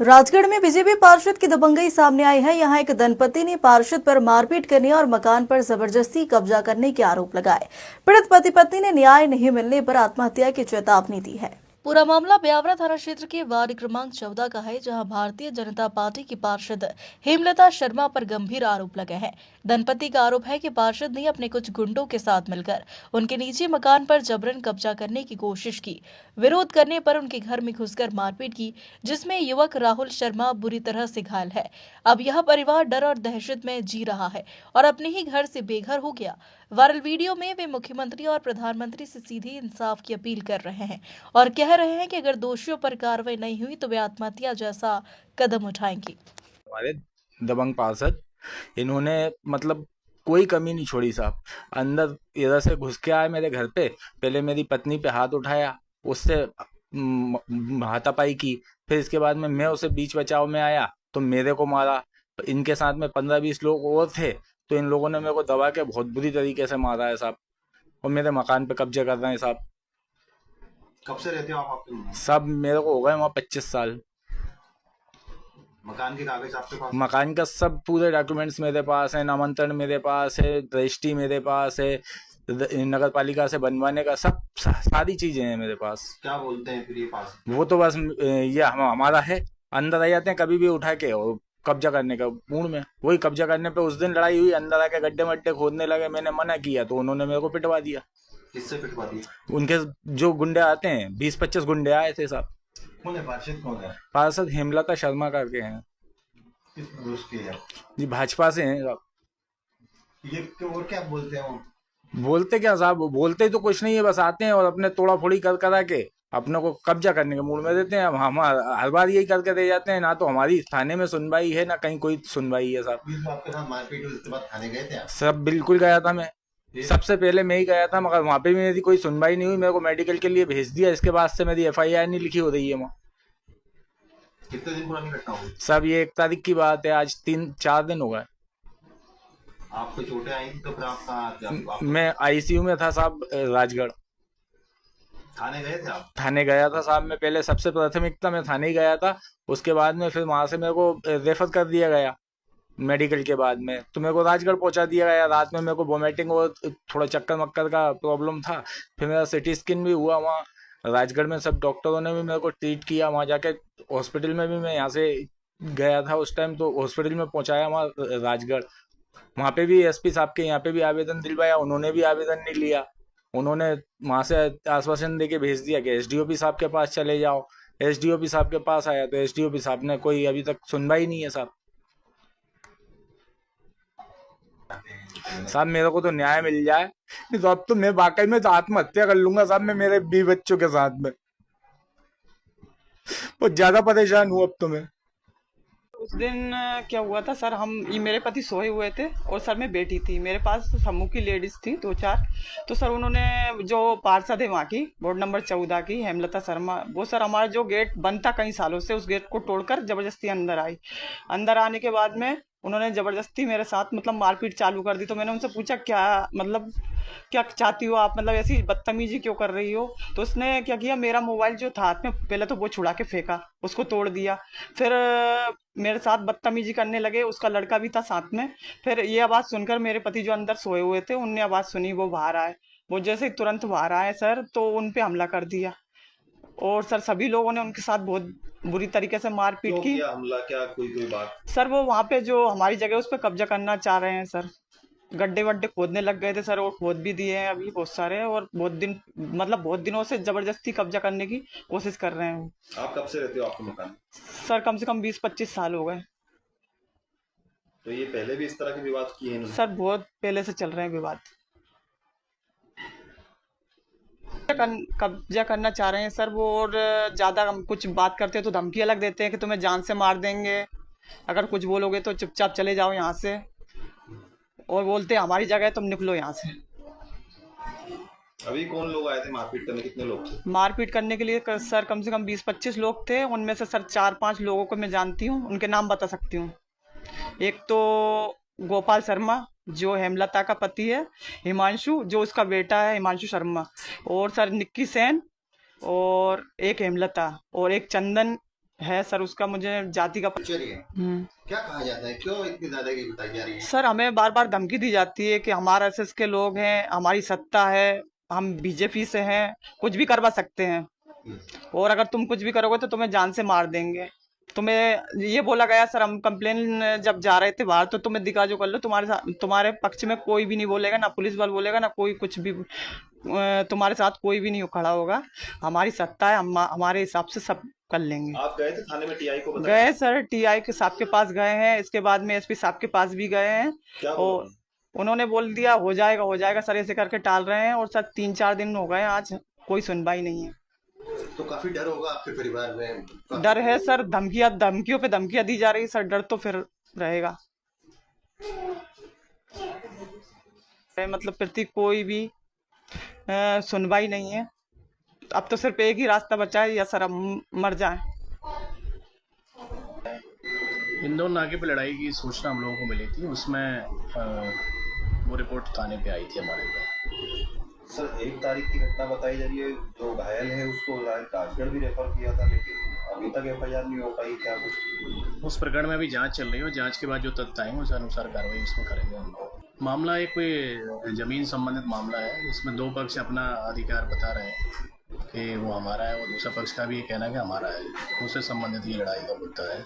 राजगढ़ में बीजेपी पार्षद की दबंगई सामने आई है। यहां एक दंपति ने पार्षद पर मारपीट करने और मकान पर जबरदस्ती कब्जा करने के आरोप लगाए। पीड़ित पति पत्नी ने न्याय नहीं मिलने पर आत्महत्या की चेतावनी दी है। पूरा मामला ब्यावरा थाना क्षेत्र के वार्ड क्रमांक 14 का है, जहां भारतीय जनता पार्टी की पार्षद हेमलता शर्मा पर गंभीर आरोप लगे हैं। दंपति का आरोप है कि पार्षद ने अपने कुछ गुंडों के साथ मिलकर उनके निजी मकान पर जबरन कब्जा करने की कोशिश की। विरोध करने पर उनके घर में घुसकर मारपीट की, जिसमें युवक राहुल शर्मा बुरी तरह से घायल है। अब यह परिवार डर और दहशत में जी रहा है और अपने ही घर से बेघर हो गया। वायरल वीडियो में वे मुख्यमंत्री और प्रधानमंत्री से सीधे इंसाफ की अपील कर रहे हैं और कह रहे हैं कि अगर दोषियों पर कार्रवाई नहीं हुई तो वे आत्महत्या जैसा कदम उठाएंगे। हमारे दबंग पार्षद इन्होंने मतलब कोई कमी नहीं छोड़ी साहब। अंदर इधर से घुस के आए मेरे घर पे, पहले मेरी पत्नी पे हाथ उठाया, उससे हाथापाई की। फिर इसके बाद में मैं उसे बीच बचाव में आया तो मेरे को मारा। इनके साथ में 15-20 लोग और थे, तो इन लोगों ने मेरे को दबा के बहुत बुरी तरीके से मारा है साहब, और मेरे मकान पे कब्जे कर रहे हैं साहब। कब से रहते हो आप आपके में? सब मेरे को हो गए वहाँ 25 साल। मकान के कागज आपके पास? मकान का सब पूरे डॉक्यूमेंट्स मेरे पास है, नामांतरण मेरे पास है, रजिस्ट्री मेरे पास है, नगर पालिका से बनवाने का सब सारी चीजें हैं मेरे पास। क्या बोलते हैं फिर ये पास? वो तो बस ये हमारा है। अंदर आ जाते हैं कभी भी उठा के और कब्जा करने का मूड में। वही कब्जा करने पे उस दिन लड़ाई हुई, अंदर आके गड्ढे वड्ढे खोदने लगे। मैंने मना किया तो उन्होंने मेरे को पिटवा दिया। किससे पिटवा दिया? उनके जो गुंडे आते हैं, 20-25 गुंडे आए थे साहब। कौन है पार्षद, कौन है? पार्षद हेमलता शर्मा करके हैं किस प्रदेश के हैं? जी, भाजपा से हैं साहब। ये और क्या बोलते हैं वो? बोलते क्या साहब, बोलते तो कुछ नहीं है, बस आते हैं और अपने तोड़ा फोड़ी कर करा के अपने को कब्जा करने के मूड में देते हैं। हम हर बार यही करके दे जाते हैं। ना तो हमारी थाने में सुनवाई है, ना कहीं कोई सुनवाई है साहब। ये जो आपके साथ मारपीट हुई उसके बाद थाने गए थे आप? सब बिल्कुल गया था मैं, सबसे पहले मैं ही गया था, मगर वहां पे भी मेरी कोई सुनवाई नहीं हुई। मेरे को मेडिकल के लिए भेज दिया, इसके बाद से मेरी FIR नहीं लिखी हो रही है वहाँ। कितने दिन पुरानी घटना हुई? सब ये 1 तारीख की बात है, आज 3-4 दिन हो गए। आपको चोटें आई थी तो फिर आप कहाँ मैं ICU में था साहब, राजगढ़। थाने गए थे आप? थाने गया था साहब मैं, पहले सबसे प्राथमिकता में थाने ही गया था। उसके बाद में फिर वहां से मेरे को रेफर कर दिया गया मेडिकल के बाद में, तो मेरे को राजगढ़ पहुंचा दिया गया। रात में मेरे को वोमिटिंग और थोड़ा चक्कर मक्कर का प्रॉब्लम था। फिर मेरा CT स्कैन भी हुआ वहाँ राजगढ़ में। सब डॉक्टरों ने भी मेरे को ट्रीट किया वहाँ जाके। हॉस्पिटल में भी मैं यहाँ से गया था उस टाइम, तो हॉस्पिटल में पहुंचाया वहाँ राजगढ़। वहाँ पे भी SP साहब के यहाँ पे भी आवेदन दिलवाया, उन्होंने भी आवेदन नहीं लिया। उन्होंने वहां से आश्वासन देके भेज दिया कि SDOP साहब के पास चले जाओ। SDOP साहब के पास आया तो SDOP साहब ने कोई अभी तक सुनवाई नहीं है साहब। साहब मेरे को तो न्याय मिल जाए, नहीं तो अब तो मैं वाकई में तो आत्महत्या कर लूंगा साहब। मैं मेरे 20 बच्चों के साथ में बहुत ज्यादा परेशान हूँ अब तो मैं। उस दिन क्या हुआ था सर, हम ये मेरे पति सोए हुए थे और सर में बेटी थी, मेरे पास समूह की लेडीज थी 2-4। तो सर उन्होंने, जो पार्षद है वहाँ की, वार्ड नंबर 14 की हेमलता शर्मा, वो सर हमारा जो गेट बंद था कई सालों से, उस गेट को तोड़कर जबरदस्ती अंदर आई। अंदर आने के बाद में उन्होंने जबरदस्ती मेरे साथ मतलब मारपीट चालू कर दी। तो मैंने उनसे पूछा क्या मतलब क्या चाहती हो आप, मतलब ऐसी बदतमीजी क्यों कर रही हो? तो उसने क्या किया, मेरा मोबाइल जो था हाथ में, पहले तो वो छुड़ा के फेंका, उसको तोड़ दिया। फिर मेरे साथ बदतमीजी करने लगे, उसका लड़का भी था साथ में। फिर ये आवाज़ सुनकर मेरे पति जो अंदर सोए हुए थे, उनने आवाज़ सुनी, वो बाहर आए। वो जैसे ही तुरंत बाहर आए सर, तो उन पे हमला कर दिया। और सर सभी लोगों ने उनके साथ बहुत बुरी तरीके से मारपीट क्यों की। किया हमला? क्या कोई बात? सर वो वहाँ पे जो हमारी जगह उस पर कब्जा करना चाह रहे हैं सर। गड्ढे वड्ढे खोदने लग गए थे सर, और खोद भी दिए हैं अभी बहुत सारे, और बहुत दिन मतलब बहुत दिनों से जबरदस्ती कब्जा करने की कोशिश कर रहे हैं। आप कब से रहते हो आपके मकान? सर कम से कम 20-25 साल हो गए। तो ये पहले भी इस तरह के विवाद किए हैं इन्होंने? सर बहुत पहले से चल रहे हैं विवाद। कब्जा करना चाह रहे हैं सर वो, और ज़्यादा हम कुछ बात करते हैं तो धमकी अलग देते हैं कि तुम्हें जान से मार देंगे, अगर कुछ बोलोगे तो चुपचाप चले जाओ यहाँ से। और बोलते हैं हमारी जगह है, तुम निकलो यहाँ से। अभी कौन लोग आए थे मारपीट करने? कितने लोग थे मारपीट करने के लिए सर कम से कम 20-25 लोग थे। उनमें से सर 4-5 लोगों को मैं जानती हूँ, उनके नाम बता सकती हूँ। एक तो गोपाल शर्मा जो हेमलता का पति है, हिमांशु जो उसका बेटा है हिमांशु शर्मा, और सर निक्की सेन, और एक हेमलता, और एक चंदन है सर, उसका मुझे जाति का चलिए, क्या कहा जाता है, क्यों इतनी दादागिरी बताई जा रही है? सर हमें बार बार धमकी दी जाती है कि हम आरएसएस के लोग हैं, हमारी सत्ता है, हम बीजेपी से हैं, कुछ भी करवा सकते हैं और अगर तुम कुछ भी करोगे तो तुम्हें जान से मार देंगे। तुम्हें ये बोला गया सर, हम कंप्लेन जब जा रहे थे बाहर तो तुम्हें दिखा जो कर लो, तुम्हारे पक्ष में कोई भी नहीं बोलेगा, ना पुलिस बल बोलेगा, ना कोई कुछ भी, तुम्हारे साथ कोई भी नहीं खड़ा होगा। हमारी सत्ता है, हम हमारे हिसाब से सब कर लेंगे। आप गए थे थाने में, टीआई को बताया? गए सर, टीआई के साहब के पास गए हैं, इसके बाद में एसपी साहब के पास भी गए हैं क्या और बोला? उन्होंने बोल दिया हो जाएगा सर, ऐसे करके टाल रहे हैं और सर 3-4 दिन हो गए आज कोई सुनवाई नहीं है। तो काफी डर होगा आपके परिवार में? डर है सर, धमकियों पे धमकियां दी जा रही है सर, डर तो फिर रहेगा। मतलब प्रति कोई भी सुनवाई नहीं है। अब तो सिर्फ एक ही रास्ता बचा है, या सर हम मर जाएं। इंदौर नाके पे लड़ाई की सूचना हम लोगों को मिली थी, उसमें वो रिपोर्ट थाने पे आई थी हमारे पे। सर 1 तारीख की घटना बताई जा रही है, जो घायल है उसको राजगढ़ भी रेफर किया था, लेकिन अभी तक एफआईआर नहीं हो पाई, क्या कुछ? उस प्रकरण में अभी जांच चल रही है और जांच के बाद जो तथ्य आएंगे उस अनुसार कार्रवाई उसमें करेंगे हम लोग। मामला एक कोई जमीन संबंधित मामला है, इसमें 2 पक्ष अपना अधिकार बता रहे हैं कि वो हमारा है और दूसरा पक्ष का भी ये कहना है कि हमारा है, उससे संबंधित ये लड़ाई का मुद्दा है।